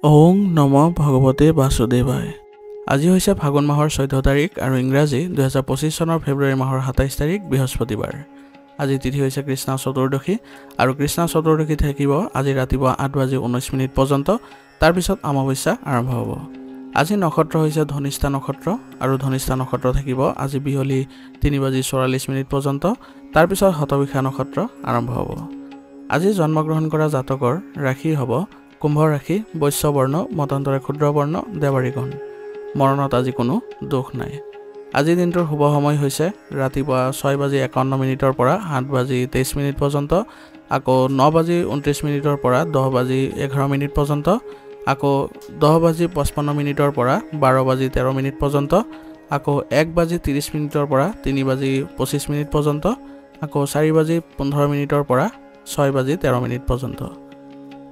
ওং নম ভগৱতে বাসুদেৱায়। আজি হৈছে ফাগুন মাহৰ 14 তাৰিখ আৰু ইংৰাজী 2025 চনৰ ফেব্ৰুৱাৰী মাহৰ 27 তাৰিখ বৃহস্পতিবাৰ। আজি তিথি হৈছে কৃষ্ণ চতুৰ্দশী আৰু কৃষ্ণ চতুৰ্দশী থাকিব আজি ৰাতিপুৱা 8:19 পৰ্যন্ত। তাৰ পিছত অমাৱস্যা আৰম্ভ হ'ব। আজি নক্ষত্ৰ হৈছে ধনিষ্ঠা নক্ষত্ৰ আৰু ধনিষ্ঠা নক্ষত্ৰ থাকিব আজি বিহলি 3:44 পৰ্যন্ত। তাৰ পিছত শতবিশা নক্ষত্ৰ আৰম্ভ হ'ব। আজি জন্মগ্ৰহণ কৰা জাতকৰ ৰাশি হ'ব কুম্ভ ৰাশি, বৈশ্য বৰ্ণ, মতান্তৰে ক্ষুদ্ৰ বৰ্ণ, দেৱাৰীগণ। মৰণত আজি কোনো দুখ নাই। আজি দিনটোৰ শুভ সময় হৈছে ৰাতিপুৱা 6:51 পৰা 8:23 পৰ্যন্ত, আকৌ 9:29 পৰা 10:11 পৰ্যন্ত, আকৌ 10:55 পৰা 12:13 পৰ্যন্ত, আকৌ 1:30 পৰা 3:25 পৰ্যন্ত, আকৌ 4:15 পৰা 6:13 পৰ্যন্ত।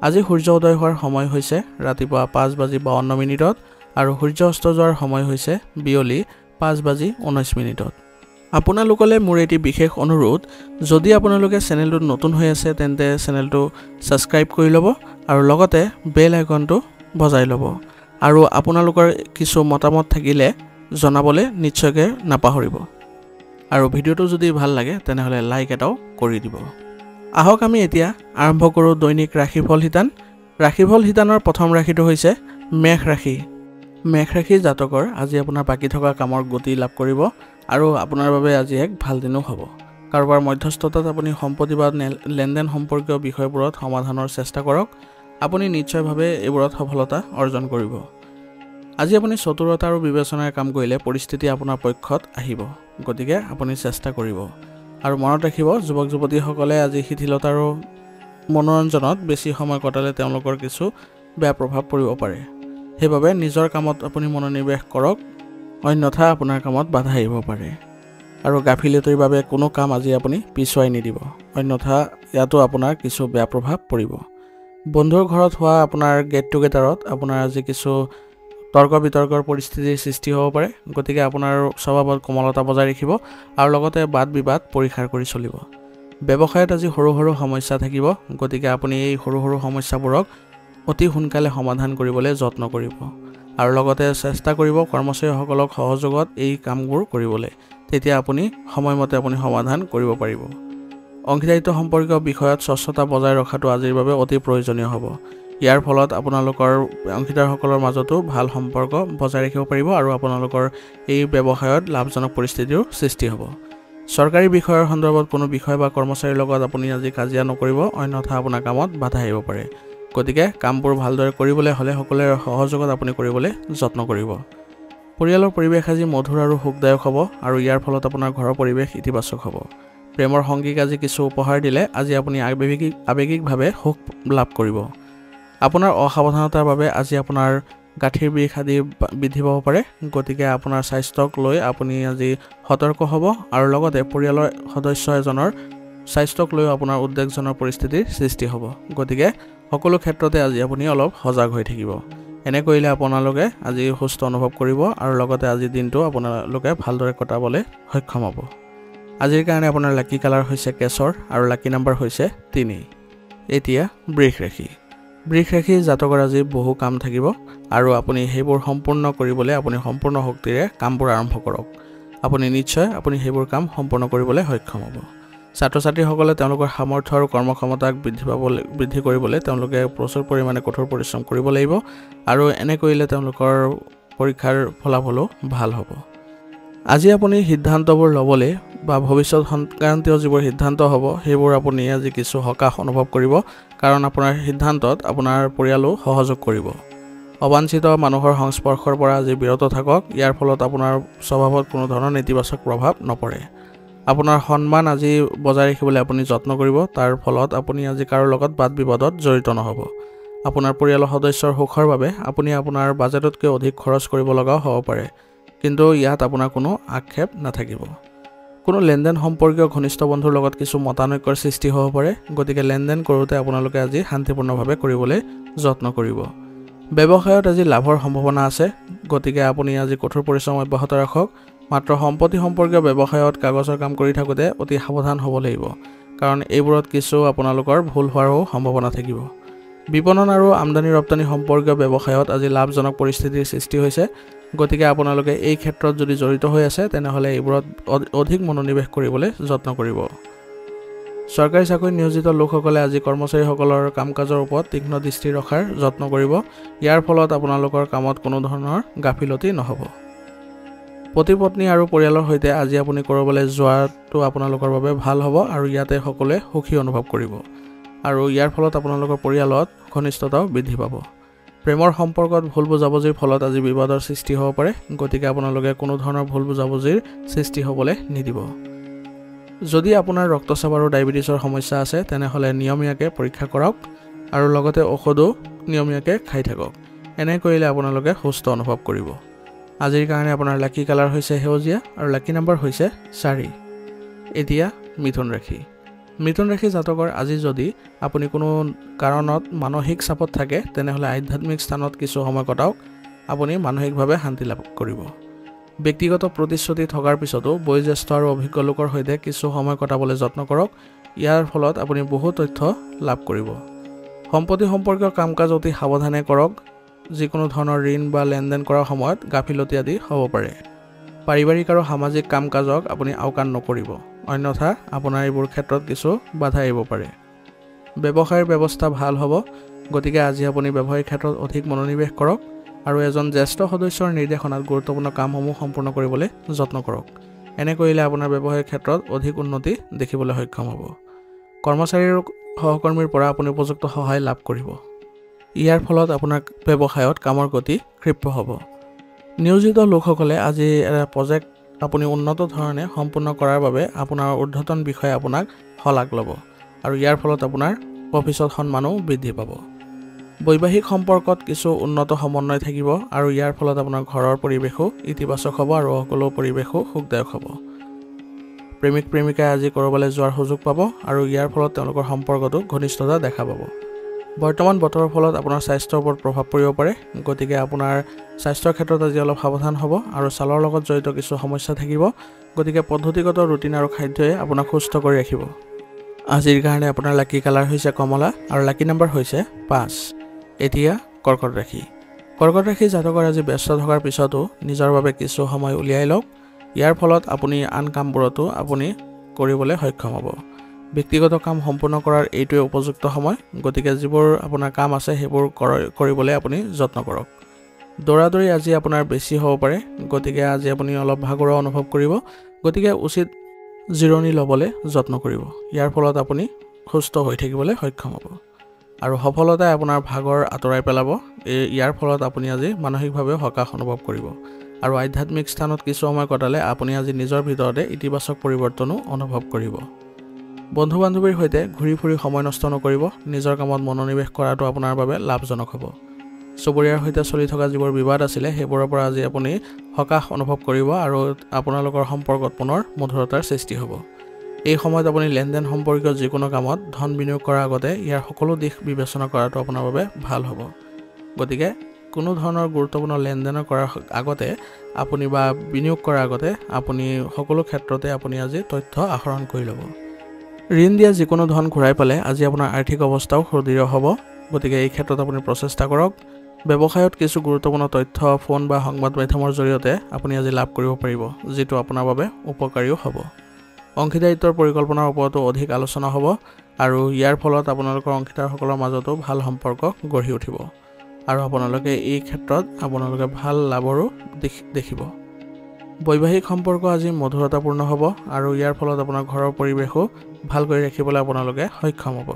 আজি সূৰ্য উদয় হোৱাৰ সময় হৈছে ৰাতিপুৱা 5:52 আৰু সূৰ্য অস্ত যোৱাৰ সময় হৈছে বিয়লি 5:19। আপোনালোকলৈ মোৰ এটি বিশেষ অনুৰোধ, যদি আপোনালোকে চেনেলটোত নতুন হৈ আছে তেন্তে চেনেলটো ছাবস্ক্ৰাইব কৰি ল'ব আৰু লগতে বেল আইকনটো বজাই ল'ব। আৰু আপোনালোকৰ কিছু মতামত থাকিলে জনাবলৈ নিশ্চয়কৈ নাপাহৰিব। আৰু ভিডিঅ'টো যদি ভাল লাগে তেনেহ'লে লাইক এটাও কৰি দিব। আহক আমি এতিয়া আৰম্ভ কৰোঁ দৈনিক ৰাশিফল শিতান। ৰাশিফল শিতানৰ প্ৰথম ৰাশিটো হৈছে মেঘ ৰাশি। মেঘ ৰাশিৰ জাতকৰ আজি আপোনাৰ বাকী থকা কামৰ গতি লাভ কৰিব আৰু আপোনাৰ বাবে আজি এক ভাল দিনো হ'ব। কাৰোবাৰ মধ্যস্থতাত আপুনি সম্পত্তি বা লেনদেন সম্পৰ্কীয় বিষয়বোৰত সমাধানৰ চেষ্টা কৰক। আপুনি নিশ্চয়ভাৱে এইবোৰত সফলতা অৰ্জন কৰিব। আজি আপুনি চতুৰতা আৰু বিবেচনাৰে কাম কৰিলে পৰিস্থিতি আপোনাৰ পক্ষত আহিব, গতিকে আপুনি চেষ্টা কৰিব। আৰু মনত ৰাখিব, যুৱক যুৱতীসকলে আজি শিথিলতা আৰু মনোৰঞ্জনত বেছি সময় কটালে তেওঁলোকৰ কিছু বেয়া প্ৰভাৱ পৰিব পাৰে। সেইবাবে নিজৰ কামত আপুনি মনোনিৱেশ কৰক, অন্যথা আপোনাৰ কামত বাধা আহিব পাৰে। আৰু গাফিলতিৰ বাবে কোনো কাম আজি আপুনি পিছুৱাই নিদিব, অন্যথা ইয়াতো আপোনাৰ কিছু বেয়া প্ৰভাৱ পৰিব। বন্ধুৰ ঘৰত হোৱা আপোনাৰ গেট টুগেডাৰত আপোনাৰ আজি কিছু তৰ্ক বিতৰ্কৰ পৰিস্থিতিৰ সৃষ্টি হ'ব পাৰে, গতিকে আপোনাৰ স্বভাৱত কোমলতা বজাই ৰাখিব আৰু লগতে বাদ বিবাদ পৰিহাৰ কৰি চলিব। ব্যৱসায়ত আজি সৰু সৰু সমস্যা থাকিব, গতিকে আপুনি এই সৰু সৰু সমস্যাবোৰক অতি সোনকালে সমাধান কৰিবলৈ যত্ন কৰিব আৰু লগতে চেষ্টা কৰিব কৰ্মচাৰীসকলক সহযোগত এই কামবোৰ কৰিবলৈ, তেতিয়া আপুনি সময়মতে আপুনি সমাধান কৰিব পাৰিব। অংশীদাৰিত্ব সম্পৰ্কীয় বিষয়ত স্বচ্ছতা বজাই ৰখাটো আজিৰ বাবে অতি প্ৰয়োজনীয় হ'ব। ইয়াৰ ফলত আপোনালোকৰ অংশীদাৰসকলৰ মাজতো ভাল সম্পৰ্ক বজাই ৰাখিব পাৰিব আৰু আপোনালোকৰ এই ব্যৱসায়ত লাভজনক পৰিস্থিতিৰ সৃষ্টি হ'ব। চৰকাৰী বিষয়ৰ সন্দৰ্ভত কোনো বিষয় বা কৰ্মচাৰীৰ লগত আপুনি আজি কাজিয়া নকৰিব, অন্যথা আপোনাৰ কামত বাধা আহিব পাৰে। গতিকে কামবোৰ ভালদৰে কৰিবলৈ হ'লে সকলোৰে সহযোগত আপুনি কৰিবলৈ যত্ন কৰিব। পৰিয়ালৰ পৰিৱেশ আজি মধুৰ আৰু সুখদায়ক হ'ব আৰু ইয়াৰ ফলত আপোনাৰ ঘৰৰ পৰিৱেশ ইতিবাচক হ'ব। প্ৰেমৰ সংগীক আজি কিছু উপহাৰ দিলে আজি আপুনি আৱেগিকভাৱে সুখ লাভ কৰিব। আপোনাৰ অসাৱধানতাৰ বাবে আজি আপোনাৰ গাঁঠিৰ বিষ আদি বৃদ্ধি পাব পাৰে, গতিকে আপোনাৰ স্বাস্থ্যক লৈ আপুনি আজি সতৰ্ক হ'ব আৰু লগতে পৰিয়ালৰ সদস্য এজনৰ স্বাস্থ্যক লৈ আপোনাৰ উদ্বেগজনক পৰিস্থিতিৰ সৃষ্টি হ'ব। গতিকে সকলো ক্ষেত্ৰতে আজি আপুনি অলপ সজাগ হৈ থাকিব। এনে কৰিলে আপোনালোকে আজি সুস্থ অনুভৱ কৰিব আৰু লগতে আজিৰ দিনটো আপোনালোকে ভালদৰে কটাবলৈ সক্ষম হ'ব। আজিৰ কাৰণে আপোনাৰ লাকি কালাৰ হৈছে কেশৰ আৰু লাকি নাম্বাৰ হৈছে 3। এতিয়া বৃষ ৰাশি। বৃষ ৰাশিৰ জাতকৰ আজি বহু কাম থাকিব আৰু আপুনি সেইবোৰ সম্পূৰ্ণ কৰিবলৈ আপুনি সম্পূৰ্ণ শক্তিৰে কামবোৰ আৰম্ভ কৰক। আপুনি নিশ্চয় সেইবোৰ কাম সম্পূৰ্ণ কৰিবলৈ সক্ষম হ'ব। ছাত্ৰ ছাত্ৰীসকলে তেওঁলোকৰ সামৰ্থ্য আৰু কৰ্মক্ষমতাক বৃদ্ধি কৰিবলৈ তেওঁলোকে প্ৰচুৰ পৰিমাণে কঠোৰ পৰিশ্ৰম কৰিব লাগিব আৰু এনে কৰিলে তেওঁলোকৰ পৰীক্ষাৰ ফলাফলো ভাল হ'ব। আজি আপুনি সিদ্ধান্তবোৰ ল'বলৈ বা ভৱিষ্যত সংক্ৰান্তীয় যিবোৰ সিদ্ধান্ত হ'ব সেইবোৰ আপুনি আজি কিছু সকাহ অনুভৱ কৰিব, কাৰণ আপোনাৰ সিদ্ধান্তত আপোনাৰ পৰিয়ালো সহযোগ কৰিব। অবাঞ্ছিত মানুহৰ সংস্পৰ্শৰ পৰা আজি বিৰত থাকক, ইয়াৰ ফলত আপোনাৰ স্বভাৱত কোনো ধৰণৰ নেতিবাচক প্ৰভাৱ নপৰে। আপোনাৰ সন্মান আজি বজাই ৰাখিবলৈ আপুনি যত্ন কৰিব, তাৰ ফলত আপুনি আজি কাৰো লগত বাদ বিবাদত জড়িত নহ'ব। আপোনাৰ পৰিয়ালৰ সদস্যৰ সুখৰ বাবে আপুনি আপোনাৰ বাজেটতকৈ অধিক খৰচ কৰিব লগাও হ'ব পাৰে, কিন্তু ইয়াত আপোনাৰ কোনো আক্ষেপ নাথাকিব। কোনো লেনদেন সম্পৰ্কীয় ঘনিষ্ঠ বন্ধুৰ লগত কিছু মতানৈক্যৰ সৃষ্টি হ'ব পাৰে, গতিকে লেনদেন কৰোঁতে আপোনালোকে আজি শান্তিপূৰ্ণভাৱে কৰিবলৈ যত্ন কৰিব। ব্যৱসায়ত আজি লাভৰ সম্ভাৱনা আছে, গতিকে আপুনি আজি কঠোৰ পৰিশ্ৰম অব্যাহত ৰাখক। মাত্ৰ সম্পত্তি সম্পৰ্কীয় ব্যৱসায়ত কাগজৰ কাম কৰি থাকোঁতে অতি সাৱধান হ'ব লাগিব, কাৰণ এইবোৰত কিছু আপোনালোকৰ ভুল হোৱাৰো সম্ভাৱনা থাকিব। বিপণন আৰু আমদানি ৰপ্তানি সম্পৰ্কীয় ব্যৱসায়ত আজি লাভজনক পৰিস্থিতিৰ সৃষ্টি হৈছে গতিকে আপোনালোকে এই ক্ষেত্ৰত যদি জড়িত হৈ আছে তেনেহলে এইবোৰত অধিক মনোনিৱেশ কৰিবলৈ যত্ন কৰিব চৰকাৰী চাকৰি নিয়োজিত লোকসকলে আজি কৰ্মচাৰীসকলৰ কামকাজৰ ওপৰত তীক্ষ্ণ দৃষ্টি ৰখাৰ যত্ন কৰিব ইয়াৰ ফলত আপোনালোকৰ কামত কোনো ধৰণৰ গাফিলতি নহব পতি-পত্নী আৰু পৰিয়ালৰ সৈতে আজি আপুনি কৰবালৈ যোৱাটো আপোনালোকৰ বাবে ভাল হ'ব আৰু ইয়াতে সকলোৱে সুখী অনুভৱ কৰিব আৰু ইয়াৰ ফলত আপোনালোকৰ পৰিয়ালত ঘনিষ্ঠতাও বৃদ্ধি পাব প্ৰেমৰ সম্পৰ্কত ভুল বুজাবুজিৰ ফলত আজি বিবাদৰ সৃষ্টি হ'ব পাৰে গতিকে আপোনালোকে কোনো ধৰণৰ ভুল বুজাবুজিৰ সৃষ্টি হ'বলৈ নিদিব যদি আপোনাৰ ৰক্তচাপ আৰু ডায়েবেটিছৰ সমস্যা আছে তেনেহলে নিয়মীয়াকৈ পৰীক্ষা কৰক আৰু লগতে ঔষধও নিয়মীয়াকৈ খাই থাকক এনে কৰিলে আপোনালোকে সুস্থ অনুভৱ কৰিব আজিৰ কাৰণে আপোনাৰ লাকি কালাৰ হৈছে সেউজীয়া আৰু লাকি নম্বৰ হৈছে 4 এতিয়া মিথুন ৰাশি জাতকৰ আজি যদি আপুনি কোনো কাৰণত মানসিক চাপত থাকে তেনেহলে আধ্যাত্মিক স্থানত কিছু সময় কটাওক আপুনি মানসিকভাৱে শান্তি লাভ কৰিব ব্যক্তিগত প্ৰতিশ্ৰুতি থকাৰ পিছতো বয়োজ্যেষ্ঠ আৰু অভিজ্ঞ লোকৰ সৈতে কিছু সময় কটাবলৈ যত্ন কৰক ইয়াৰ ফলত আপুনি বহু তথ্য লাভ কৰিব সম্পত্তি সম্পৰ্কীয় কাম-কাজ অতি সাৱধানে কৰক যিকোনো ধৰণৰ ঋণ বা লেনদেন কৰাৰ সময়ত গাফিলতি আদি হ'ব পাৰে পাৰিবাৰিক আৰু সামাজিক কাম-কাজক আপুনি আওকাণ নকৰিব অন্যথা আপোনাৰ এইবোৰ ক্ষেত্ৰত কিছু বাধা আহিব পাৰে ব্যৱসায়ৰ ব্যৱস্থা ভাল হ'ব গতিকে আজি আপুনি ব্যৱসায়িক ক্ষেত্ৰত অধিক মনোনিৱেশ কৰক আৰু এজন জ্যেষ্ঠ সদস্যৰ নিৰ্দেশনাত গুৰুত্বপূৰ্ণ কামসমূহ সম্পূৰ্ণ কৰিবলৈ যত্ন কৰক এনে কৰিলে আপোনাৰ ব্যৱসায়িক ক্ষেত্ৰত অধিক উন্নতি দেখিবলৈ সক্ষম হ'ব কৰ্মচাৰীৰ সহকৰ্মীৰ পৰা আপুনি উপযুক্ত সহায় লাভ কৰিব ইয়াৰ ফলত আপোনাৰ ব্যৱসায়ত কামৰ গতি ক্ষিপ্ৰ হ'ব নিয়োজিত লোকসকলে আজি এটা প্ৰজেক্ট আপুনি উন্নত ধৰণে সম্পূৰ্ণ কৰাৰ বাবে আপোনাৰ ঊৰ্ধ্বতন বিষয়ে আপোনাক শলাগ ল'ব আৰু ইয়াৰ ফলত আপোনাৰ অফিচত সন্মানো বৃদ্ধি পাব বৈবাহিক সম্পৰ্কত কিছু উন্নত সমন্বয় থাকিব আৰু ইয়াৰ ফলত আপোনাৰ ঘৰৰ পৰিৱেশো ইতিবাচক হ'ব আৰু সকলো পৰিৱেশো সুখদায়ক হ'ব প্ৰেমিকাই আজি কৰবালৈ যোৱাৰ সুযোগ পাব আৰু ইয়াৰ ফলত তেওঁলোকৰ সম্পৰ্কতো ঘনিষ্ঠতা দেখা পাব বৰ্তমান বতৰৰ ফলত আপোনাৰ স্বাস্থ্যৰ ওপৰত প্ৰভাৱ পৰিব পাৰে গতিকে আপোনাৰ স্বাস্থ্যৰ ক্ষেত্ৰত আজি অলপ সাৱধান হ'ব আৰু ছালৰ লগত জড়িত কিছু সমস্যা থাকিব গতিকে পদ্ধতিগত ৰুটিন আৰু খাদ্যই আপোনাক সুস্থ কৰি ৰাখিব আজিৰ কাৰণে আপোনাৰ লাকি কালাৰ হৈছে কমলা আৰু লাকি নম্বৰ হৈছে 5 এতিয়া কৰ্কট ৰাশি জাতকৰ আজি ব্যস্ত থকাৰ পিছতো নিজৰ বাবে কিছু সময় উলিয়াই লওক ইয়াৰ ফলত আপুনি আন কামবোৰতো আপুনি কৰিবলৈ সক্ষম হ'ব ব্যক্তিগত কাম সম্পূৰ্ণ কৰাৰ এইটোৱে উপযুক্ত সময় গতিকে যিবোৰ আপোনাৰ কাম আছে সেইবোৰ কৰিবলৈ আপুনি যত্ন কৰক দৌৰাদৌৰি আজি আপোনাৰ বেছি হ'ব পাৰে গতিকে আজি আপুনি অলপ ভাগৰুৱা অনুভৱ কৰিব গতিকে উচিত জিৰণি ল'বলৈ যত্ন কৰিব ইয়াৰ ফলত আপুনি সুস্থ হৈ থাকিবলৈ সক্ষম হ'ব আৰু সফলতাই আপোনাৰ ভাগৰ আঁতৰাই পেলাব ইয়াৰ ফলত আপুনি আজি মানসিকভাৱে সকাহ অনুভৱ কৰিব আৰু আধ্যাত্মিক স্থানত কিছু সময় কটালে আপুনি আজি নিজৰ ভিতৰতে ইতিবাচক পৰিৱৰ্তনো অনুভৱ কৰিব বন্ধু-বান্ধৱীৰ সৈতে ঘূৰি ফুৰি সময় নষ্ট নকৰিব নিজৰ কামত মনোনিৱেশ কৰাটো আপোনাৰ বাবে লাভজনক হ'ব চুবুৰীয়াৰ সৈতে চলি থকা যিবোৰ বিবাদ আছিলে সেইবোৰৰ পৰা আজি আপুনি সকাহ অনুভৱ কৰিব আৰু আপোনালোকৰ সম্পৰ্কত পুনৰ মধুৰতাৰ সৃষ্টি হ'ব এই সময়ত আপুনি লেনদেন সম্পৰ্কীয় যিকোনো কামত ধন বিনিয়োগ কৰাৰ আগতে ইয়াৰ সকলো দিশ বিবেচনা কৰাটো আপোনাৰ বাবে ভাল হ'ব গতিকে কোনো ধৰণৰ গুৰুত্বপূৰ্ণ লেনদেন কৰাৰ আগতে আপুনি বা বিনিয়োগ কৰাৰ আগতে আপুনি সকলো ক্ষেত্ৰতে আপুনি আজি তথ্য আহৰণ কৰি ল'ব ঋণ দিয়া যিকোনো ধন ঘূৰাই পালে আজি আপোনাৰ আৰ্থিক অৱস্থাও সুদৃঢ় হ'ব গতিকে এই ক্ষেত্ৰত আপুনি প্ৰচেষ্টা কৰক ব্যৱসায়ত কিছু গুৰুত্বপূৰ্ণ তথ্য ফোন বা সংবাদ মাধ্যমৰ জৰিয়তে আপুনি আজি লাভ কৰিব পাৰিব যিটো আপোনাৰ বাবে উপকাৰীও হ'ব অংশীদাৰিত্বৰ পৰিকল্পনাৰ ওপৰতো অধিক আলোচনা হ'ব আৰু ইয়াৰ ফলত আপোনালোকৰ অংশীদাৰসকলৰ মাজতো ভাল সম্পৰ্ক গঢ়ি উঠিব আৰু আপোনালোকে এই ক্ষেত্ৰত আপোনালোকে ভাল লাভৰো দেখিব বৈবাহিক সম্পৰ্ক আজি মধুৰতাপূৰ্ণ হ'ব আৰু ইয়াৰ ফলত আপোনাৰ ঘৰৰ পৰিৱেশো ভাল কৰি ৰাখিবলৈ আপোনালোকে সক্ষম হ'ব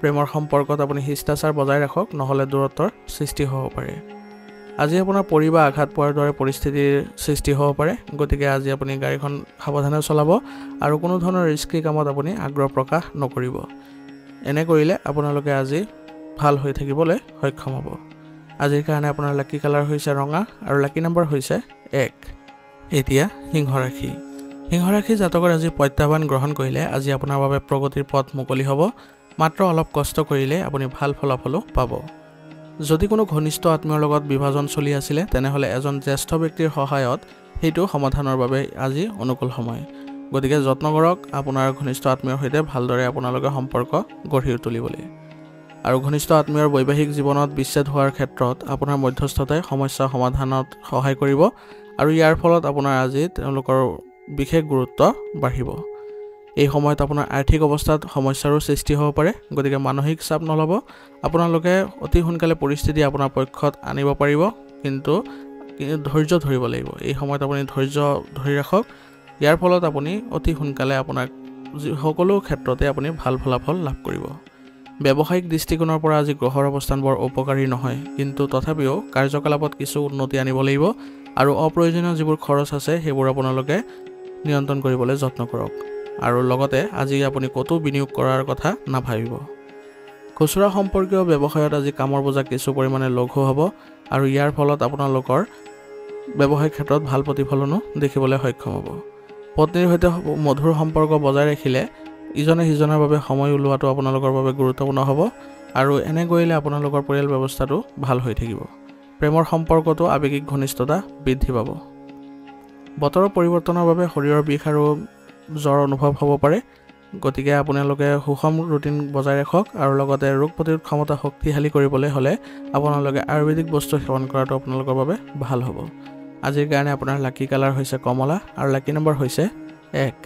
প্ৰেমৰ সম্পৰ্কত আপুনি শিষ্টাচাৰ বজাই ৰাখক নহলে দূৰত্বৰ সৃষ্টি হ'ব পাৰে আজি আপোনাৰ পৰি বা আঘাত পোৱাৰ দৰে পৰিস্থিতিৰ সৃষ্টি হ'ব পাৰে গতিকে আজি আপুনি গাড়ীখন সাৱধানে চলাব আৰু কোনো ধৰণৰ ৰিস্কি কামত আপুনি আগ্ৰহ প্ৰকাশ নকৰিব এনে কৰিলে আপোনালোকে আজি ভাল হৈ থাকিবলৈ সক্ষম হ'ব আজিৰ কাৰণে আপোনাৰ লাকি কালাৰ হৈছে ৰঙা আৰু লাকি নম্বৰ হৈছে 1 এতিয়া সিংহ ৰাশি জাতকৰ আজি প্ৰত্যাহ্বান গ্ৰহণ কৰিলে আজি আপোনাৰ বাবে প্ৰগতিৰ পথ মুকলি হ'ব মাত্ৰ অলপ কষ্ট কৰিলে আপুনি ভাল ফলাফলো পাব যদি কোনো ঘনিষ্ঠ আত্মীয়ৰ লগত বিভাজন চলি আছিল তেনেহলে এজন জ্যেষ্ঠ ব্যক্তিৰ সহায়ত হেতু সমাধানৰ বাবে আজি অনুকূল সময় গতিকে যত্ন কৰক আপোনাৰ ঘনিষ্ঠ আত্মীয়ৰ সৈতে ভালদৰে আপোনালোকৰ সম্পৰ্ক গঢ়ি তুলিবলৈ আৰু ঘনিষ্ঠ আত্মীয়ৰ বৈবাহিক জীৱনত বিচ্ছেদ হোৱাৰ ক্ষেত্ৰত আপোনাৰ মধ্যস্থতাই সমস্যা সমাধানত সহায় কৰিব আৰু ইয়াৰ ফলত আপোনাৰ আজি তেওঁলোকৰ বিশেষ গুৰুত্ব বাঢ়িব। এই সময়ত আপোনাৰ আৰ্থিক অৱস্থাত সমস্যাৰো সৃষ্টি হ'ব পাৰে, গতিকে মানসিক চাপ নল'ব। আপোনালোকে অতি সোনকালে পৰিস্থিতি আপোনাৰ পক্ষত আনিব পাৰিব, কিন্তু ধৈৰ্য ধৰিব লাগিব। এই সময়ত আপুনি ধৈৰ্য ধৰি ৰাখক। ইয়াৰ ফলত আপুনি অতি সোনকালে আপোনাৰ সকলো ক্ষেত্ৰতে আপুনি ভাল ফলাফল লাভ কৰিব। ব্যৱসায়িক দৃষ্টিকোণৰ পৰা আজি গ্ৰহৰ অৱস্থান বৰ উপকাৰী নহয়, কিন্তু তথাপিও কাৰ্যকলাপত কিছু উন্নতি আনিব লাগিব আৰু অপ্ৰয়োজনীয় যিবোৰ খৰচ আছে সেইবোৰ আপোনালোকে নিয়ন্ত্ৰণ কৰিবলৈ যত্ন কৰক। আৰু লগতে আজি আপুনি ক'তো বিনিয়োগ কৰাৰ কথা নাভাবিব। খুচুৰা সম্পৰ্কীয় ব্যৱসায়ত আজি কামৰ বোজা কিছু পৰিমাণে লঘু হ'ব আৰু ইয়াৰ ফলত আপোনালোকৰ ব্যৱসায়িক ক্ষেত্ৰত ভাল প্ৰতিফলনো দেখিবলৈ সক্ষম হ'ব। পত্নীৰ সৈতে মধুৰ সম্পৰ্ক বজাই ৰাখিলে ইজনে সিজনৰ বাবে সময় উলিওৱাটো আপোনালোকৰ বাবে গুৰুত্বপূৰ্ণ হ'ব আৰু এনে কৰিলে আপোনালোকৰ পৰিয়াল ব্যৱস্থাটো ভাল হৈ থাকিব। প্ৰেমৰ সম্পৰ্কতো আৱেগিক ঘনিষ্ঠতা বৃদ্ধি পাব। বতৰৰ পৰিৱৰ্তনৰ বাবে শৰীৰৰ বিষ আৰু জ্বৰ অনুভৱ হ'ব পাৰে, গতিকে আপোনালোকে সুষম ৰুটিন বজাই ৰাখক আৰু লগতে ৰোগ প্ৰতিৰোধ ক্ষমতা শক্তিশালী কৰিবলৈ হ'লে আপোনালোকে আয়ুৰ্বেদিক বস্তু সেৱন কৰাটো আপোনালোকৰ বাবে ভাল হ'ব। আজিৰ কাৰণে আপোনাৰ লাকি কালাৰ হৈছে কমলা আৰু লাকি নম্বৰ হৈছে 1।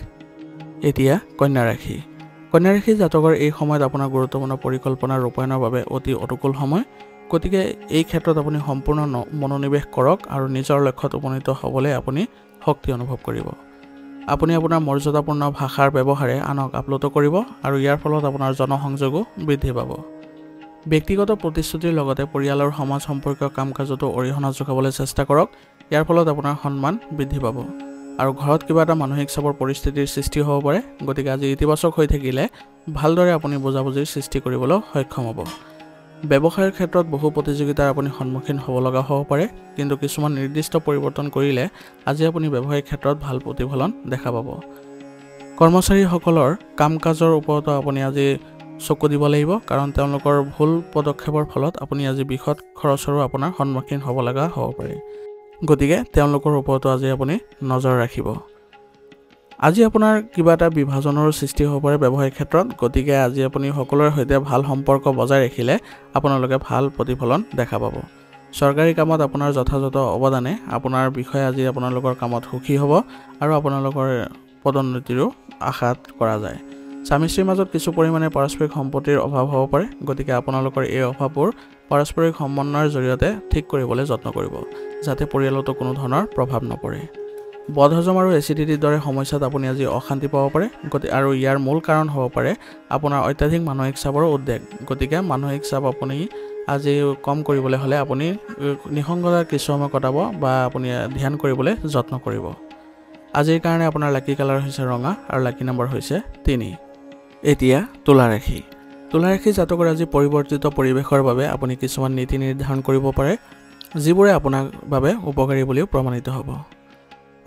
এতিয়া কন্যা ৰাশি। কন্যা ৰাশি জাতকৰ এই সময়ত আপোনাৰ গুৰুত্বপূৰ্ণ পৰিকল্পনা ৰূপায়ণৰ বাবে অতি অনুকূল সময়, গতিকে এই ক্ষেত্ৰত আপুনি সম্পূৰ্ণ মনোনিৱেশ কৰক আৰু নিজৰ লক্ষ্যত উপনীত হ'বলৈ আপুনি শক্তি অনুভৱ কৰিব। আপুনি আপোনাৰ মৰ্যাদাপূৰ্ণ ভাষাৰ ব্যৱহাৰে আনক আপ্লুত কৰিব আৰু ইয়াৰ ফলত আপোনাৰ জনসংযোগো বৃদ্ধি পাব। ব্যক্তিগত প্ৰতিশ্ৰুতিৰ লগতে পৰিয়ালৰ সমাজ সম্পৰ্কীয় কাম কাজতো অৰিহণা যোগাবলৈ চেষ্টা কৰক। ইয়াৰ ফলত আপোনাৰ সন্মান বৃদ্ধি পাব আৰু ঘৰত কিবা এটা মানসিক চাপৰ পৰিস্থিতিৰ সৃষ্টি হ'ব পাৰে, গতিকে আজি ইতিবাচক হৈ থাকিলে ভালদৰে আপুনি বুজাবুজিৰ সৃষ্টি কৰিবলৈ সক্ষম হ'ব। ব্যৱসায়ৰ ক্ষেত্ৰত বহু প্ৰতিযোগিতাৰ আপুনি সন্মুখীন হ'ব লগা হ'ব পাৰে, কিন্তু কিছুমান নিৰ্দিষ্ট পৰিৱৰ্তন কৰিলে আজি আপুনি ব্যৱসায়িক ক্ষেত্ৰত ভাল প্ৰতিফলন দেখা পাব। কৰ্মচাৰীসকলৰ কাম কাজৰ ওপৰতো আপুনি আজি চকু দিব লাগিব, কাৰণ তেওঁলোকৰ ভুল পদক্ষেপৰ ফলত আপুনি আজি বৃহৎ খৰচৰো আপোনাৰ সন্মুখীন হ'ব লগা হ'ব পাৰে, গতিকে তেওঁলোকৰ ওপৰতো আজি আপুনি নজৰ ৰাখিব। আজি আপোনাৰ কিবা এটা বিভাজনৰো সৃষ্টি হ'ব পাৰে ব্যৱসায়িক ক্ষেত্ৰত, গতিকে আজি আপুনি সকলোৰে সৈতে ভাল সম্পৰ্ক বজাই ৰাখিলে আপোনালোকে ভাল প্ৰতিফলন দেখা পাব। চৰকাৰী কামত আপোনাৰ যথাযথ অৱদানে আপোনাৰ বিষয়ে আজি আপোনালোকৰ কামত সুখী হ'ব আৰু আপোনালোকৰ পদোন্নতিৰো আশা কৰা যায়। স্বামী স্ত্ৰীৰ মাজত কিছু পৰিমাণে পাৰস্পৰিক সম্পত্তিৰ অভাৱ হ'ব পাৰে, গতিকে আপোনালোকৰ এই অভাৱবোৰ পাৰস্পৰিক সমন্বয়ৰ জৰিয়তে ঠিক কৰিবলৈ যত্ন কৰিব, যাতে পৰিয়ালতো কোনো ধৰণৰ প্ৰভাৱ নপৰে। বদহজম আৰু এচিডিটিৰ দৰে সমস্যাত আপুনি আজি অশান্তি পাব পাৰে, আৰু ইয়াৰ মূল কাৰণ হ'ব পাৰে আপোনাৰ অত্যাধিক মানসিক চাপৰ উদ্বেগ। গতিকে মানসিক চাপ আপুনি আজি কম কৰিবলৈ হ'লে আপুনি নিসংগতাত কিছু সময় কটাব বা আপুনি ধ্যান কৰিবলৈ যত্ন কৰিব। আজিৰ কাৰণে আপোনাৰ লাকি কালাৰ হৈছে ৰঙা আৰু লাকি নম্বৰ হৈছে 3। এতিয়া তুলা ৰাশি। তুলা ৰাশি জাতকৰ আজি পৰিৱৰ্তিত পৰিৱেশৰ বাবে আপুনি কিছুমান নীতি নিৰ্ধাৰণ কৰিব পাৰে, যিবোৰে আপোনাৰ বাবে উপকাৰী বুলিও প্ৰমাণিত হ'ব।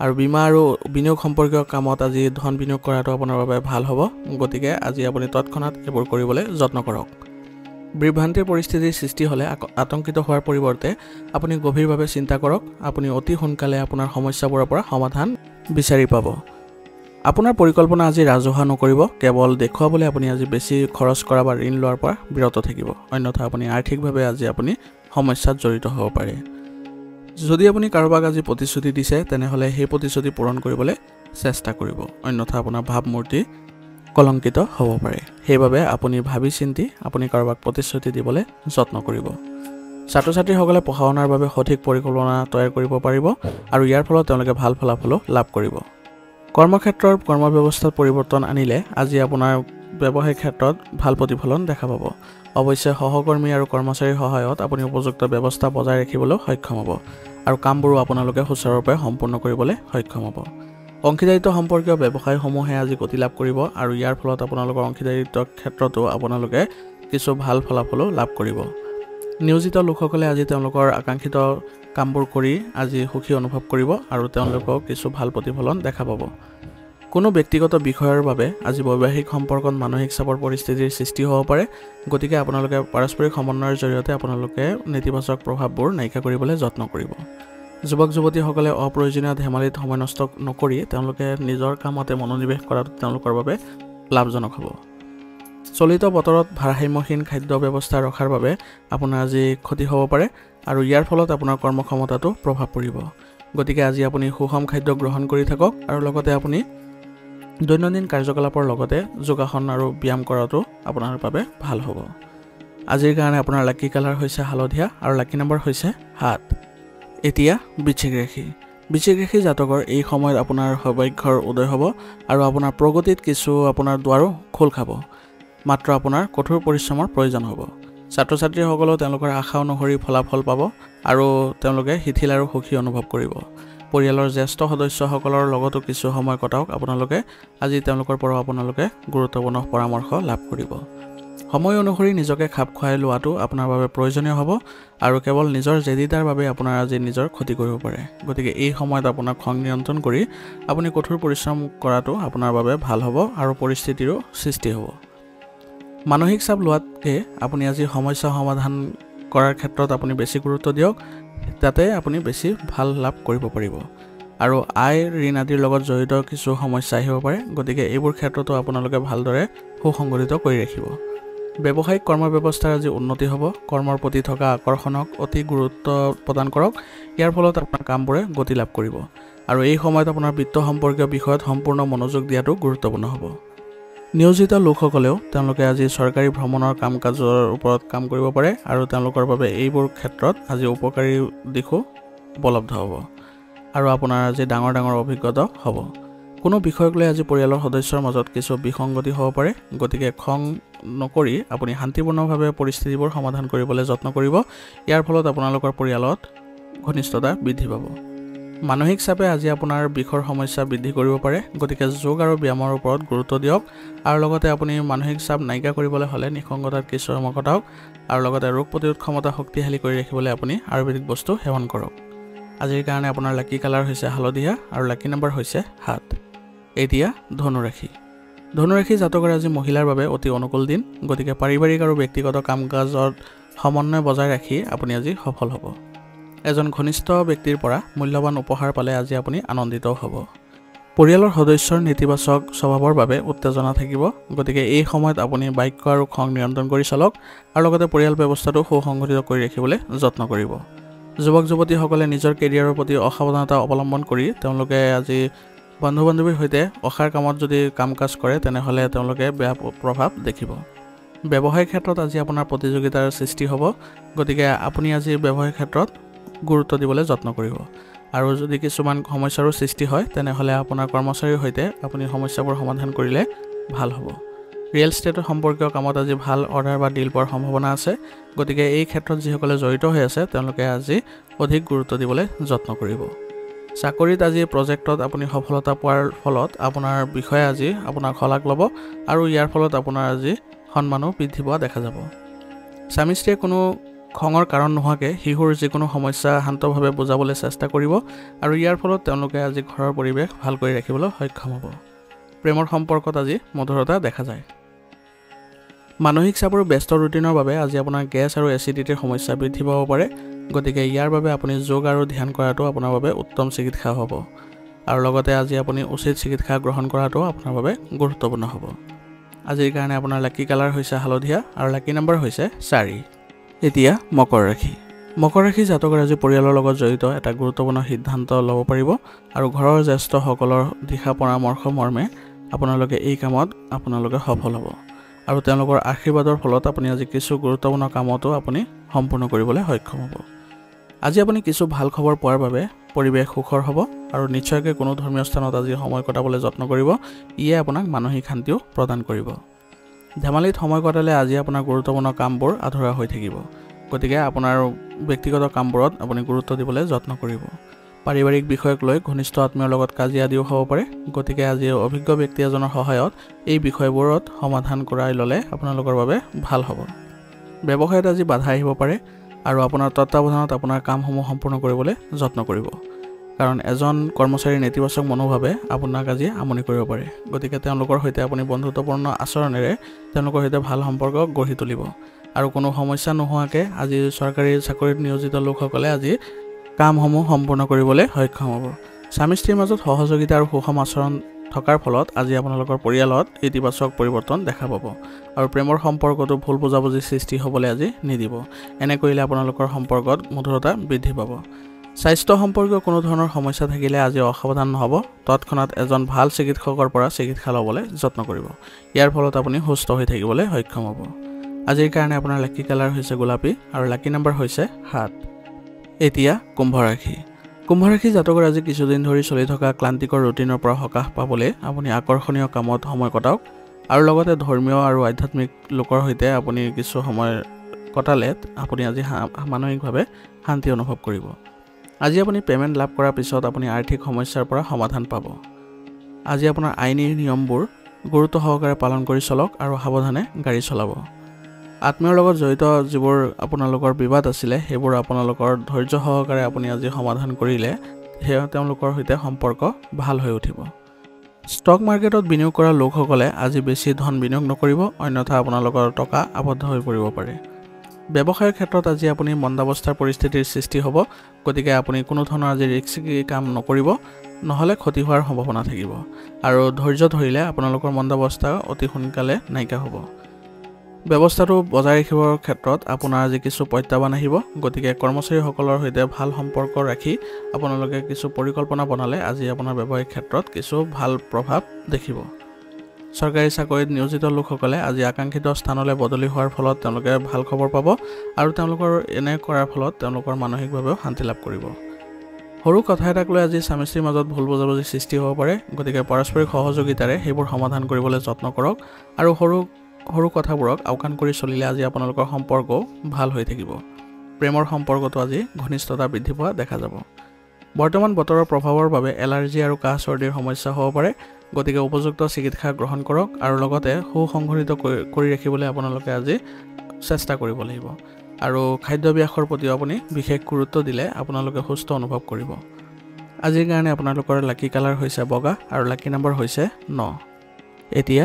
আৰু বীমা আৰু বিনিয়োগ সম্পৰ্কীয় কামত আজি ধন বিনিয়োগ কৰাটো আপোনাৰ বাবে ভাল হ'ব, গতিকে আজি আপুনি তৎক্ষণাত এইবোৰ কৰিবলৈ যত্ন কৰক। বিভ্ৰান্তিৰ পৰিস্থিতিৰ সৃষ্টি হ'লে আতংকিত হোৱাৰ পৰিৱৰ্তে আপুনি গভীৰভাৱে চিন্তা কৰক। আপুনি অতি সোনকালে আপোনাৰ সমস্যাবোৰৰ পৰা সমাধান বিচাৰি পাব। আপোনাৰ পৰিকল্পনা আজি ৰাজহুৱা নকৰিব, কেৱল দেখুৱাবলৈ আপুনি আজি বেছি খৰচ কৰা বা ঋণ লোৱাৰ পৰা বিৰত থাকিব, অন্যথা আপুনি আৰ্থিকভাৱে আজি আপুনি সমস্যাত জড়িত হ'ব পাৰে। যদি আপুনি কাৰোবাক আজি প্ৰতিশ্ৰুতি দিছে তেনেহ'লে সেই প্ৰতিশ্ৰুতি পূৰণ কৰিবলৈ চেষ্টা কৰিব, অন্যথা আপোনাৰ ভাৱমূৰ্তি কলংকিত হ'ব পাৰে। সেইবাবে আপুনি ভাবি চিন্তি আপুনি কাৰোবাক প্ৰতিশ্ৰুতি দিবলৈ যত্ন কৰিব। ছাত্ৰ ছাত্ৰীসকলে পঢ়া শুনাৰ বাবে সঠিক পৰিকল্পনা তৈয়াৰ কৰিব পাৰিব আৰু ইয়াৰ ফলত তেওঁলোকে ভাল ফলাফলো লাভ কৰিব। কৰ্মক্ষেত্ৰৰ কৰ্মব্যৱস্থাত পৰিৱৰ্তন আনিলে আজি আপোনাৰ ব্যৱসায়িক ক্ষেত্ৰত ভাল প্ৰতিফলন দেখা পাব। অৱশ্যে সহকৰ্মী আৰু কৰ্মচাৰীৰ সহায়ত আপুনি উপযুক্ত ব্যৱস্থা বজাই ৰাখিবলৈ সক্ষম হ'ব আৰু কামবোৰো আপোনালোকে সুচাৰুৰূপে সম্পূৰ্ণ কৰিবলৈ সক্ষম হ'ব। অংশীদাৰিত্ব সম্পৰ্কীয় ব্যৱসায়সমূহে আজি গতি লাভ কৰিব আৰু ইয়াৰ ফলত আপোনালোকৰ অংশীদাৰিত্বৰ ক্ষেত্ৰতো আপোনালোকে কিছু ভাল ফলাফলো লাভ কৰিব। নিয়োজিত লোকসকলে আজি তেওঁলোকৰ আকাংক্ষিত কামবোৰ কৰি আজি সুখী অনুভৱ কৰিব আৰু তেওঁলোকক কিছু ভাল প্ৰতিফলন দেখা পাব। কোনো ব্যক্তিগত বিষয়ৰ বাবে আজি বৈবাহিক সম্পৰ্কত মানসিক চাপৰ পৰিস্থিতিৰ সৃষ্টি হ'ব পাৰে, গতিকে আপোনালোকে পাৰস্পৰিক সমন্বয়ৰ জৰিয়তে আপোনালোকে নেতিবাচক প্ৰভাৱবোৰ নাইকিয়া কৰিবলৈ যত্ন কৰিব। যুৱক যুৱতীসকলে অপ্ৰয়োজনীয় ধেমালিত সময় নষ্ট নকৰি তেওঁলোকে নিজৰ কামতে মনোনিৱেশ কৰাটো তেওঁলোকৰ বাবে লাভজনক হ'ব। চলিত বতৰত ভাৰসাম্যহীন খাদ্য ব্যৱস্থা ৰখাৰ বাবে আপোনাৰ আজি ক্ষতি হ'ব পাৰে আৰু ইয়াৰ ফলত আপোনাৰ কৰ্মক্ষমতাটো প্ৰভাৱ পৰিব। গতিকে আজি আপুনি সুষম খাদ্য গ্ৰহণ কৰি থাকক আৰু লগতে আপুনি দৈনন্দিন কাৰ্যকলাপৰ লগতে যোগাসন আৰু ব্যায়াম কৰাটো আপোনাৰ বাবে ভাল হ'ব। আজিৰ কাৰণে আপোনাৰ লাকি কালাৰ হৈছে হালধীয়া আৰু লাকি নম্বৰ হৈছে 7। এতিয়া বৃশ্চিক ৰাশি। বৃশ্চিক ৰাশি জাতকৰ এই সময়ত আপোনাৰ সৌভাগ্যৰ উদয় হ'ব আৰু আপোনাৰ প্ৰগতিত কিছু আপোনাৰ দুৱাৰো খোল খাব। মাত্ৰ আপোনাৰ কঠোৰ পৰিশ্ৰমৰ প্ৰয়োজন হ'ব। ছাত্ৰ ছাত্ৰীসকলেও তেওঁলোকৰ আশা অনুসৰি ফলাফল পাব আৰু তেওঁলোকে শিথিল আৰু সুখী অনুভৱ কৰিব। পৰিয়ালৰ জ্যেষ্ঠ সদস্যসকলৰ লগতো কিছু সময় কটাওক আপোনালোকে। আজি তেওঁলোকৰ পৰা আপোনালোকে গুৰুত্বপূৰ্ণ পৰামৰ্শ লাভ কৰিব। সময় অনুসৰি নিজকে খাপ খুৱাই লোৱাটো আপোনাৰ বাবে প্ৰয়োজনীয় হ'ব আৰু কেৱল নিজৰ জেদিতাৰ বাবে আপোনাৰ আজি নিজৰ ক্ষতি কৰিব পাৰে। গতিকে এই সময়ত আপোনাক খং নিয়ন্ত্ৰণ কৰি আপুনি কঠোৰ পৰিশ্ৰম কৰাটো আপোনাৰ বাবে ভাল হ'ব আৰু পৰিস্থিতিৰো সৃষ্টি হ'ব। মানসিক চাপ লোৱাতকৈ আপুনি আজি সমস্যা সমাধান কৰাৰ ক্ষেত্ৰত আপুনি বেছি গুৰুত্ব দিয়ক, যাতে আপুনি বেছি ভাল লাভ কৰিব পাৰিব। আৰু আয় ঋণ আদিৰ লগত জড়িত কিছু সমস্যা আহিব পাৰে। গতিকে এইবোৰ ক্ষেত্ৰতো আপোনালোকে ভালদৰে সুসংগঠিত কৰি ৰাখিব। ব্যৱসায়িক কৰ্ম ব্যৱস্থাৰ আজি উন্নতি হ'ব। কৰ্মৰ প্ৰতি থকা আকৰ্ষণক অতি গুৰুত্ব প্ৰদান কৰক। ইয়াৰ ফলত আপোনাৰ কামবোৰে গতি লাভ কৰিব আৰু এই সময়ত আপোনাৰ বিত্ত সম্পৰ্কীয় বিষয়ত সম্পূৰ্ণ মনোযোগ দিয়াটো গুৰুত্বপূৰ্ণ হ'ব। নিয়োজিত লোকসকলেও তেওঁলোকে আজি চৰকাৰী ভ্ৰমণৰ কাম কাজৰ ওপৰত কাম কৰিব পাৰে আৰু তেওঁলোকৰ বাবে এইবোৰ ক্ষেত্ৰত আজি উপকাৰী দিশো উপলব্ধ হ'ব আৰু আপোনাৰ আজি ডাঙৰ ডাঙৰ অভিজ্ঞতা হ'ব। কোনো বিষয়ক লৈ আজি পৰিয়ালৰ সদস্যৰ মাজত কিছু বিসংগতি হ'ব পাৰে। গতিকে খং নকৰি আপুনি শান্তিপূৰ্ণভাৱে পৰিস্থিতিবোৰ সমাধান কৰিবলৈ যত্ন কৰিব। ইয়াৰ ফলত আপোনালোকৰ পৰিয়ালত ঘনিষ্ঠতা বৃদ্ধি পাব। মানসিক চাপে আজি আপোনাৰ বিষৰ সমস্যা বৃদ্ধি কৰিব পাৰে। গতিকে যোগ আৰু ব্যায়ামৰ ওপৰত গুৰুত্ব দিয়ক আৰু লগতে আপুনি মানসিক চাপ নাইকিয়া কৰিবলৈ হ'লে নিসংগতাত কিছু সময় কটাওক আৰু লগতে ৰোগ প্ৰতিৰোধ ক্ষমতা শক্তিশালী কৰি ৰাখিবলৈ আপুনি আয়ুৰ্বেদিক বস্তু সেৱন কৰক। আজিৰ কাৰণে আপোনাৰ লাকি কালাৰ হৈছে হালধীয়া আৰু লাকি নম্বৰ হৈছে 7। এতিয়া ধনুৰাশি। ধনুৰাশি জাতকৰ আজি মহিলাৰ বাবে অতি অনুকূল দিন। গতিকে পাৰিবাৰিক আৰু ব্যক্তিগত কাম কাজত সমন্বয় বজাই ৰাখি আপুনি আজি সফল হ'ব। এজন ঘনিষ্ঠ ব্যক্তিৰ পৰা মূল্যৱান উপহাৰ পালে আজি আপুনি আনন্দিত হ'ব। পৰিয়ালৰ সদস্যৰ নেতিবাচক স্বভাৱৰ বাবে উত্তেজনা থাকিব। গতিকে এই সময়ত আপুনি বাক্য আৰু খং নিয়ন্ত্ৰণ কৰি চলক আৰু লগতে পৰিয়াল ব্যৱস্থাটো সুসংগঠিত কৰি ৰাখিবলৈ যত্ন কৰিব। যুৱক যুৱতীসকলে নিজৰ কেৰিয়াৰৰ প্ৰতি অসাৱধানতা অৱলম্বন কৰি তেওঁলোকে আজি বন্ধু বান্ধৱীৰ সৈতে অসাৰ কামত যদি কাম কাজ কৰে তেনেহ'লে তেওঁলোকে বেয়া প্ৰভাৱ দেখিব। ব্যৱসায়িক ক্ষেত্ৰত আজি আপোনাৰ প্ৰতিযোগিতাৰ সৃষ্টি হ'ব। গতিকে আপুনি আজি ব্যৱসায়িক ক্ষেত্ৰত গুৰুত্ব দিবলৈ যত্ন কৰিব আৰু যদি কিছুমান সমস্যাৰো সৃষ্টি হয় তেনেহ'লে আপোনাৰ কৰ্মচাৰীৰ সৈতে আপুনি সমস্যাবোৰ সমাধান কৰিলে ভাল হ'ব। ৰিয়েল ষ্টেট সম্পৰ্কীয় কামত আজি ভাল অৰ্ডাৰ বা ডিল পোৱাৰ সম্ভাৱনা আছে। গতিকে এই ক্ষেত্ৰত যিসকলে জড়িত হৈ আছে তেওঁলোকে আজি অধিক গুৰুত্ব দিবলৈ যত্ন কৰিব। চাকৰিত আজি প্ৰজেক্টত আপুনি সফলতা পোৱাৰ ফলত আপোনাৰ বিষয়ে আজি আপোনাক শলাগ ল'ব আৰু ইয়াৰ ফলত আপোনাৰ আজি সন্মানো বৃদ্ধি পোৱা দেখা যাব। স্বামী স্ত্ৰীয়ে কোনো খঙৰ কাৰণ নোহোৱাকৈ শিশুৰ যিকোনো সমস্যা শান্তভাৱে বুজাবলৈ চেষ্টা কৰিব আৰু ইয়াৰ ফলত তেওঁলোকে আজি ঘৰৰ পৰিৱেশ ভাল কৰি ৰাখিবলৈ সক্ষম হ'ব। প্ৰেমৰ সম্পৰ্কত আজি মধুৰতা দেখা যায়। মানসিক চাপ আৰু ব্যস্ত ৰুটিনৰ বাবে আজি আপোনাৰ গেছ আৰু এচিডিটিৰ সমস্যা বৃদ্ধি পাব পাৰে। গতিকে ইয়াৰ বাবে আপুনি যোগ আৰু ধ্যান কৰাটো আপোনাৰ বাবে উত্তম চিকিৎসা হ'ব আৰু লগতে আজি আপুনি উচিত চিকিৎসা গ্ৰহণ কৰাটো আপোনাৰ বাবে গুৰুত্বপূৰ্ণ হ'ব। আজিৰ কাৰণে আপোনাৰ লাকি কালাৰ হৈছে হালধীয়া আৰু লাকি নম্বৰ হৈছে 4। এতিয়া মকৰ ৰাশি। মকৰ ৰাশি জাতকৰ আজি পৰিয়ালৰ লগত জড়িত এটা গুৰুত্বপূৰ্ণ সিদ্ধান্ত ল'ব পাৰিব আৰু ঘৰৰ জ্যেষ্ঠসকলৰ দিহা পৰামৰ্শ মৰ্মে আপোনালোকে এই কামত আপোনালোকে সফল হ'ব আৰু তেওঁলোকৰ আশীৰ্বাদৰ ফলত আপুনি আজি কিছু গুৰুত্বপূৰ্ণ কামতো আপুনি সম্পূৰ্ণ কৰিবলৈ সক্ষম হ'ব। আজি আপুনি কিছু ভাল খবৰ পোৱাৰ বাবে পৰিৱেশ সুখৰ হ'ব আৰু নিশ্চয়কৈ কোনো ধৰ্মীয় স্থানত আজি সময় কটাবলৈ যত্ন কৰিব। ইয়ে আপোনাক মানসিক শান্তিও প্ৰদান কৰিব। ধেমালিত সময় কটালে আজি আপোনাৰ গুৰুত্বপূৰ্ণ কামবোৰ আধৰুৱা হৈ থাকিব। গতিকে আপোনাৰ ব্যক্তিগত কামবোৰত আপুনি গুৰুত্ব দিবলৈ যত্ন কৰিব। পাৰিবাৰিক বিষয়ক লৈ ঘনিষ্ঠ আত্মীয়ৰ লগত কাজিয়া আদিও হ'ব পাৰে। গতিকে আজি অভিজ্ঞ ব্যক্তি এজনৰ সহায়ত এই বিষয়বোৰত সমাধান কৰাই ল'লে আপোনালোকৰ বাবে ভাল হ'ব। ব্যৱসায়ত আজি বাধা আহিব পাৰে আৰু আপোনাৰ তত্ত্বাৱধানত আপোনাৰ কামসমূহ সম্পূৰ্ণ কৰিবলৈ যত্ন কৰিব। কাৰণ এজন কৰ্মচাৰীৰ নেতিবাচক মনোভাৱে আপোনাক আজি আমনি কৰিব পাৰে। গতিকে তেওঁলোকৰ সৈতে আপুনি বন্ধুত্বপূৰ্ণ আচৰণেৰে তেওঁলোকৰ সৈতে ভাল সম্পৰ্ক গঢ়ি তুলিব আৰু কোনো সমস্যা নোহোৱাকৈ আজি চৰকাৰী চাকৰিত নিয়োজিত লোকসকলে আজি কামসমূহ সম্পূৰ্ণ কৰিবলৈ সক্ষম হ'ব। স্বামী স্ত্ৰীৰ মাজত সহযোগিতা আৰু সুষম আচৰণ থকাৰ ফলত আজি আপোনালোকৰ পৰিয়ালত ইতিবাচক পৰিৱৰ্তন দেখা পাব আৰু প্ৰেমৰ সম্পৰ্কটো ভুল বুজাবুজি সৃষ্টি হ'বলৈ আজি নিদিব এনে কৰিলে আপোনালোকৰ সম্পৰ্কত মধুৰতা বৃদ্ধি পাব স্বাস্থ্য সম্পৰ্কীয় কোনো ধৰণৰ সমস্যা থাকিলে আজি অসাৱধান নহ'ব তৎক্ষণাত এজন ভাল চিকিৎসকৰ পৰা চিকিৎসা ল'বলৈ যত্ন কৰিব ইয়াৰ ফলত আপুনি সুস্থ হৈ থাকিবলৈ সক্ষম হ'ব আজিৰ কাৰণে আপোনাৰ লাকি কালাৰ হৈছে গোলাপী আৰু লাকি নম্বৰ হৈছে 7 এতিয়া কুম্ভ ৰাশি জাতকৰ আজি কিছুদিন ধৰি চলি থকা ক্লান্তিকৰ ৰুটিনৰ পৰা সকাহ পাবলৈ আপুনি আকৰ্ষণীয় কামত সময় কটাওক আৰু লগতে ধৰ্মীয় আৰু আধ্যাত্মিক লোকৰ সৈতে আপুনি কিছু সময় কটালে আপুনি আজি মানসিকভাৱে শান্তি অনুভৱ কৰিব আজি আপুনি পেমেণ্ট লাভ কৰাৰ পিছত আপুনি আৰ্থিক সমস্যাৰ পৰা সমাধান পাব আজি আপোনাৰ আইনী নিয়মবোৰ গুৰুত্ব সহকাৰে পালন কৰি চলক আৰু সাৱধানে গাড়ী চলাব আত্মীয়ৰ লগত জড়িত যিবোৰ আপোনালোকৰ বিবাদ আছিলে সেইবোৰ আপোনালোকৰ ধৈৰ্য সহকাৰে আপুনি আজি সমাধান কৰিলে তেওঁলোকৰ সৈতে সম্পৰ্ক ভাল হৈ উঠিব ষ্টক মাৰ্কেটত বিনিয়োগ কৰা লোকসকলে আজি বেছি ধন বিনিয়োগ নকৰিব অন্যথা আপোনালোকৰ টকা আবদ্ধ হৈ পৰিব পাৰে ব্যৱসায়ৰ ক্ষেত্ৰত আজি আপুনি মন্দাৱস্থাৰ পৰিস্থিতিৰ সৃষ্টি হ'ব গতিকে আপুনি কোনো ধৰণৰ আজি ৰিস্কি কাম নকৰিব নহলে ক্ষতি হোৱাৰ সম্ভাৱনা থাকিব আৰু ধৈৰ্য ধৰিলে আপোনালোকৰ মন্দাৱস্থা অতি সোনকালে নাইকিয়া হ'ব ব্যৱস্থাটো বজাই ৰাখিবৰ ক্ষেত্ৰত আপোনাৰ আজি কিছু প্ৰত্যাহ্বান আহিব গতিকে কৰ্মচাৰীসকলৰ সৈতে ভাল সম্পৰ্ক ৰাখি আপোনালোকে কিছু পৰিকল্পনা বনালে আজি আপোনাৰ ব্যৱসায়িক ক্ষেত্ৰত কিছু ভাল প্ৰভাৱ দেখিব চৰকাৰী চাকৰিত নিয়োজিত লোকসকলে আজি আকাংক্ষিত স্থানলৈ বদলি হোৱাৰ ফলত তেওঁলোকে ভাল খবৰ পাব আৰু তেওঁলোকৰ এনে কৰাৰ ফলত তেওঁলোকৰ মানসিকভাৱেও শান্তি লাভ কৰিব সৰু কথা এটাক লৈ আজি স্বামী স্ত্ৰীৰ মাজত ভুল বুজাবুজি সৃষ্টি হ'ব পাৰে গতিকে পাৰস্পৰিক সহযোগিতাৰে সেইবোৰ সমাধান কৰিবলৈ যত্ন কৰক আৰু সৰু কথাবোৰক আওকাণ কৰি চলিলে আজি আপোনালোকৰ সম্পৰ্ক ভাল হৈ থাকিব প্ৰেমৰ সম্পৰ্কটো আজি ঘনিষ্ঠতা বৃদ্ধি পোৱা দেখা যাব বৰ্তমান বতৰৰ প্ৰভাৱৰ বাবে এলাৰ্জি আৰু কাহ চৰ্দিৰ সমস্যা হ'ব পাৰে গতিকে উপযুক্ত চিকিৎসা গ্ৰহণ কৰক আৰু লগতে সুসংগঠিত কৰি ৰাখিবলৈ আপোনালোকে আজি চেষ্টা কৰিব লাগিব আৰু খাদ্যাভ্যাসৰ প্ৰতি আপুনি বিশেষ গুৰুত্ব দিলে আপোনালোকে সুস্থ অনুভৱ কৰিব আজিৰ কাৰণে আপোনালোকৰ লাকি কালাৰ হৈছে বগা আৰু লাকি নম্বৰ হৈছে 9 এতিয়া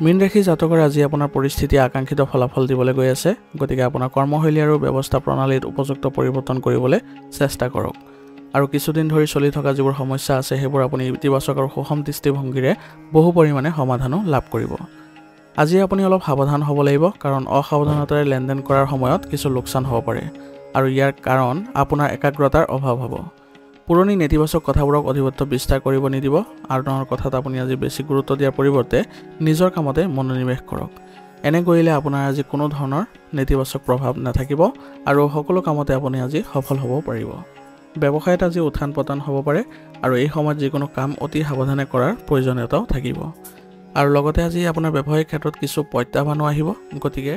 মীন ৰাশি জাতকৰ আজি আপোনাৰ পৰিস্থিতি আকাংক্ষিত ফলাফল দিবলৈ গৈ আছে গতিকে আপোনাৰ কৰ্মশৈলী আৰু ব্যৱস্থা প্ৰণালীত উপযুক্ত পৰিৱৰ্তন কৰিবলৈ চেষ্টা কৰক আৰু কিছুদিন ধৰি চলি থকা যিবোৰ সমস্যা আছে সেইবোৰ আপুনি ইতিবাচক আৰু সুষম দৃষ্টিভংগীৰে বহু পৰিমাণে সমাধানো লাভ কৰিব আজি আপুনি অলপ সাৱধান হ'ব লাগিব কাৰণ অসাৱধানতাৰে লেনদেন কৰাৰ সময়ত কিছু লোকচান হ'ব পাৰে আৰু ইয়াৰ কাৰণ আপোনাৰ একাগ্ৰতাৰ অভাৱ হ'ব পুৰণি নেতিবাচক কথাবোৰক অধিবদ্ধ বিস্তাৰ কৰিব নিদিব আৰু তেওঁৰ কথাত আপুনি আজি বেছি গুৰুত্ব দিয়াৰ পৰিৱৰ্তে নিজৰ কামতে মনোনিৱেশ কৰক এনে কৰিলে আপোনাৰ আজি কোনো ধৰণৰ নেতিবাচক প্ৰভাৱ নাথাকিব আৰু সকলো কামতে আপুনি আজি সফল হ'ব পাৰিব ব্যৱসায়ত আজি উত্থান পতন হ'ব পাৰে আৰু এই সময়ত যিকোনো কাম অতি সাৱধানে কৰাৰ প্ৰয়োজনীয়তাও থাকিব আৰু লগতে আজি আপোনাৰ ব্যৱসায়িক ক্ষেত্ৰত কিছু প্ৰত্যাহ্বানো আহিব গতিকে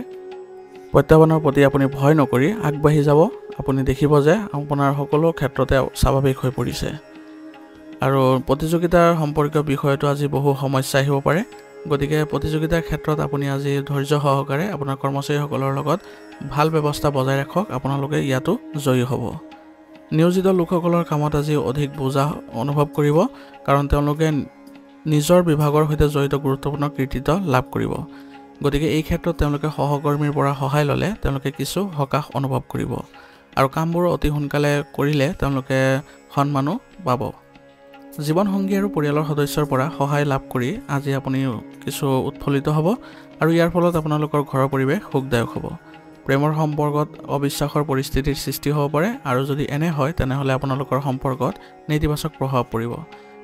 প্ৰত্যাহ্বানৰ প্ৰতি আপুনি ভয় নকৰি আগবাঢ়ি যাব আপুনি দেখিব যে আপোনাৰ সকলো ক্ষেত্ৰতে স্বাভাৱিক হৈ পৰিছে আৰু প্ৰতিযোগিতাৰ সম্পৰ্কীয় বিষয়টো আজি বহু সমস্যা আহিব পাৰে গতিকে প্ৰতিযোগিতাৰ ক্ষেত্ৰত আপুনি আজি ধৈৰ্য সহকাৰে আপোনাৰ কৰ্মচাৰীসকলৰ লগত ভাল ব্যৱস্থা বজাই ৰাখক আপোনালোকে ইয়াতো জয়ী হ'ব নিয়োজিত লোকসকলৰ কামত আজি অধিক বোজা অনুভৱ কৰিব কাৰণ তেওঁলোকে নিজৰ বিভাগৰ সৈতে জড়িত গুৰুত্বপূৰ্ণ কৃতিত্ব লাভ কৰিব গতিকে এই ক্ষেত্ৰত তেওঁলোকে সহকৰ্মীৰ পৰা সহায় ল'লে তেওঁলোকে কিছু সকাহ অনুভৱ কৰিব আৰু কামবোৰ অতি সোনকালে কৰিলে তেওঁলোকে সন্মানো পাব জীৱনসংগী আৰু পৰিয়ালৰ সদস্যৰ পৰা সহায় লাভ কৰি আজি আপুনি কিছু উৎফুল্লিত হ'ব আৰু ইয়াৰ ফলত আপোনালোকৰ ঘৰৰ পৰিৱেশ সুখদায়ক হ'ব প্ৰেমৰ সম্পৰ্কত অবিশ্বাসৰ পৰিস্থিতিৰ সৃষ্টি হ'ব পাৰে আৰু যদি এনে হয় তেনেহ'লে আপোনালোকৰ সম্পৰ্কত নেতিবাচক প্ৰভাৱ পৰিব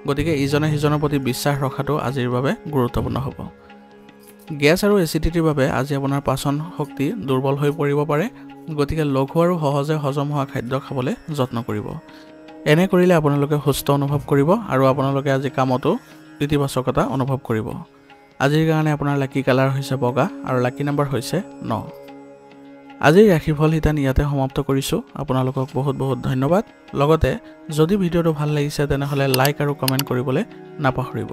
গতিকে ইজনে সিজনৰ প্ৰতি বিশ্বাস ৰখাটো আজিৰ বাবে গুৰুত্বপূৰ্ণ হ'ব গেছ আৰু এচিডিটিৰ বাবে আজি আপোনাৰ পাচন শক্তি দুৰ্বল হৈ পৰিব পাৰে গতিকে লঘু আৰু সহজে হজম হোৱা খাদ্য খাবলৈ যত্ন কৰিব এনে কৰিলে আপোনালোকে সুস্থ অনুভৱ কৰিব আৰু আপোনালোকে আজি কামতো ইতিবাচকতা অনুভৱ কৰিব আজিৰ কাৰণে আপোনাৰ লাকি কালাৰ হৈছে বগা আৰু লাকি নম্বৰ হৈছে 9 আজিৰ ৰাশিফল হিতান ইয়াতে সমাপ্ত কৰিছোঁ আপোনালোকক বহুত বহুত ধন্যবাদ লগতে যদি ভিডিঅ'টো ভাল লাগিছে তেনেহ'লে লাইক আৰু কমেণ্ট কৰিবলৈ নাপাহৰিব